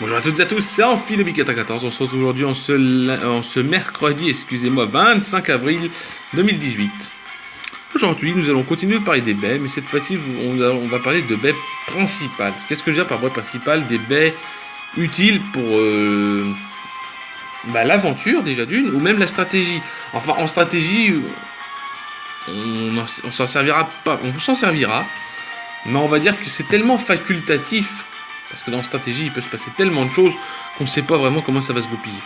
Bonjour à toutes et à tous, c'est Amphilobi94. On se retrouve aujourd'hui en ce mercredi, 25 avril 2018. Aujourd'hui, nous allons continuer de parler des baies, mais cette fois-ci, on va parler de baies principales. Qu'est-ce que je veux dire par baies principales? Des baies utiles pour l'aventure, déjà d'une, ou même la stratégie. Enfin, en stratégie, on s'en servira pas, on s'en servira, mais on va dire que c'est tellement facultatif. Parce que dans la stratégie, il peut se passer tellement de choses qu'on ne sait pas vraiment comment ça va se goupiller.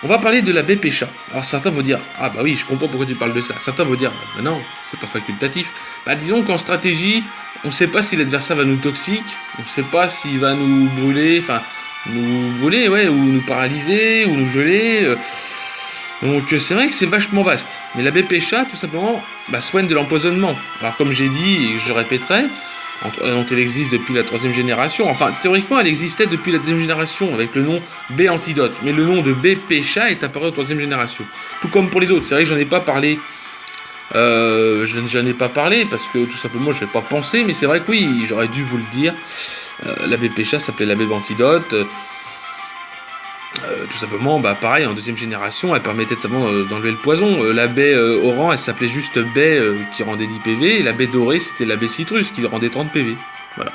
On va parler de la baie Pécha. Alors certains vont dire, ah bah oui, je comprends pourquoi tu parles de ça. Certains vont dire, bah non, c'est pas facultatif. Bah disons qu'en stratégie, on ne sait pas si l'adversaire va nous toxique, on ne sait pas s'il va nous brûler, ouais, ou nous paralyser, ou nous geler. Donc c'est vrai que c'est vachement vaste. Mais la baie Pécha, tout simplement, soigne de l'empoisonnement. Alors comme j'ai dit, et je répéterai, dont elle existe depuis la 3e génération. Enfin, théoriquement, elle existait depuis la 2e génération avec le nom B Antidote. Mais le nom de B Pécha est apparu en 3e génération. Tout comme pour les autres. C'est vrai que j'en ai pas parlé. J'en ai pas parlé parce que tout simplement, je n'ai pas pensé. Mais c'est vrai que oui, j'aurais dû vous le dire. La B Pécha s'appelait la B Antidote. Tout simplement, pareil, en 2e génération, elle permettait d'enlever le poison. La baie Oran, elle s'appelait juste baie qui rendait 10 PV, et la baie dorée, c'était la baie Citrus qui rendait 30 PV. Voilà.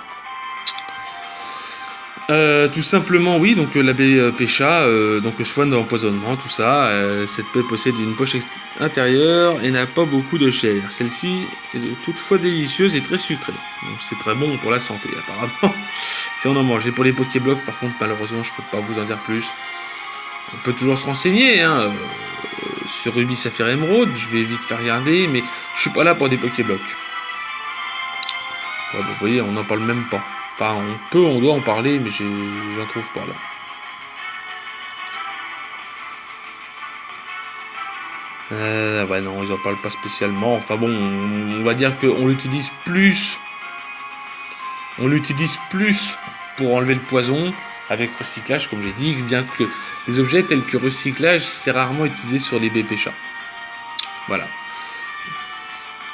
Tout simplement, oui, donc la baie Pécha, donc le soin de l'empoisonnement, tout ça. Cette baie possède une poche intérieure et n'a pas beaucoup de chair. Celle-ci est toutefois délicieuse et très sucrée. Donc c'est très bon pour la santé, apparemment. Si on en mange. Et pour les Pokéblocs, par contre, malheureusement, je peux pas vous en dire plus. On peut toujours se renseigner sur Ruby, Saphir, Émeraude. Je vais vite faire regarder, mais je suis pas là pour des Pokéblocs. Ouais, vous voyez, on n'en parle même pas. Enfin, on doit en parler, mais j'en trouve pas là. Ouais, non, ils en parlent pas spécialement. Enfin bon, on va dire qu'on l'utilise plus. On l'utilise plus pour enlever le poison avec recyclage, comme j'ai dit, bien que les objets tels que recyclage, c'est rarement utilisé sur les baies Pécha. Voilà.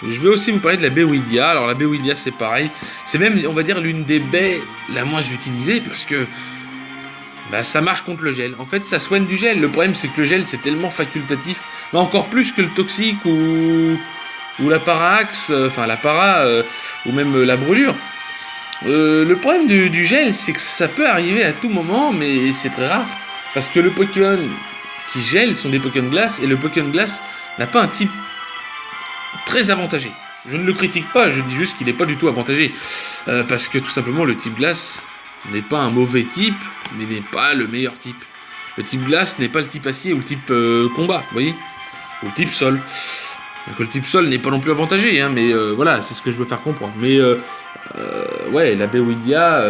Je vais aussi vous parler de la baie Widia. Alors la baie Widia, c'est pareil. C'est même, on va dire, l'une des baies la moins utilisée parce que ça marche contre le gel. En fait, ça soigne du gel. Le problème, c'est que le gel, c'est tellement facultatif, mais encore plus que le toxique ou la parax, ou même la brûlure. Le problème du gel, c'est que ça peut arriver à tout moment, mais c'est très rare. Parce que le Pokémon qui gèle sont des Pokémon glace, et le Pokémon glace n'a pas un type très avantagé. Je ne le critique pas, je dis juste qu'il n'est pas du tout avantagé. Parce que tout simplement, le type glace n'est pas un mauvais type, mais n'est pas le meilleur type. Le type glace n'est pas le type acier ou le type combat, vous voyez, ou le type sol. Donc le type sol n'est pas non plus avantagé, mais voilà, c'est ce que je veux faire comprendre. Mais ouais, la baie Widia,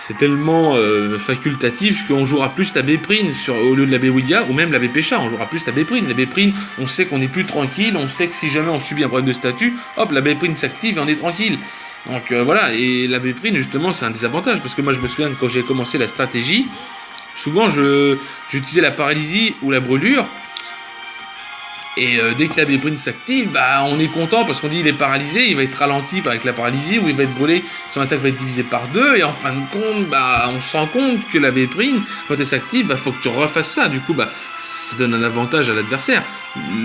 c'est tellement facultatif qu'on jouera plus la baie Prine au lieu de la baie Widia, ou même la baie Pécha, on jouera plus la baie Prine. La baie Prine, on sait qu'on est plus tranquille, on sait que si jamais on subit un problème de statut, hop, la baie Prine s'active et on est tranquille. Donc voilà, et la baie Prine, justement, c'est un désavantage, parce que moi je me souviens que quand j'ai commencé la stratégie, souvent j'utilisais la paralysie ou la brûlure. Et dès que la baie Prine s'active, on est content parce qu'on dit il est paralysé, il va être ralenti avec la paralysie ou il va être brûlé, son attaque va être divisée par 2 et en fin de compte, on se rend compte que la baie Prine, quand elle s'active, faut que tu refasses ça. Du coup, ça donne un avantage à l'adversaire.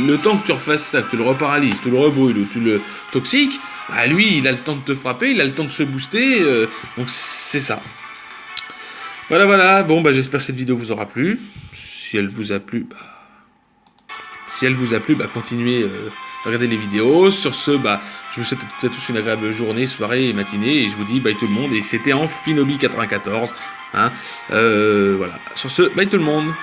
Le temps que tu refasses ça, que tu le reparalyses, tu le rebrûles ou tu le toxiques, lui, il a le temps de te frapper, il a le temps de se booster, donc c'est ça. Voilà, bon, j'espère que cette vidéo vous aura plu. Si elle vous a plu, continuez à regarder les vidéos. Sur ce, je vous souhaite à tous une agréable journée, soirée et matinée. Et je vous dis bye tout le monde. Et c'était Amphilobi94. Voilà. Sur ce, bye tout le monde.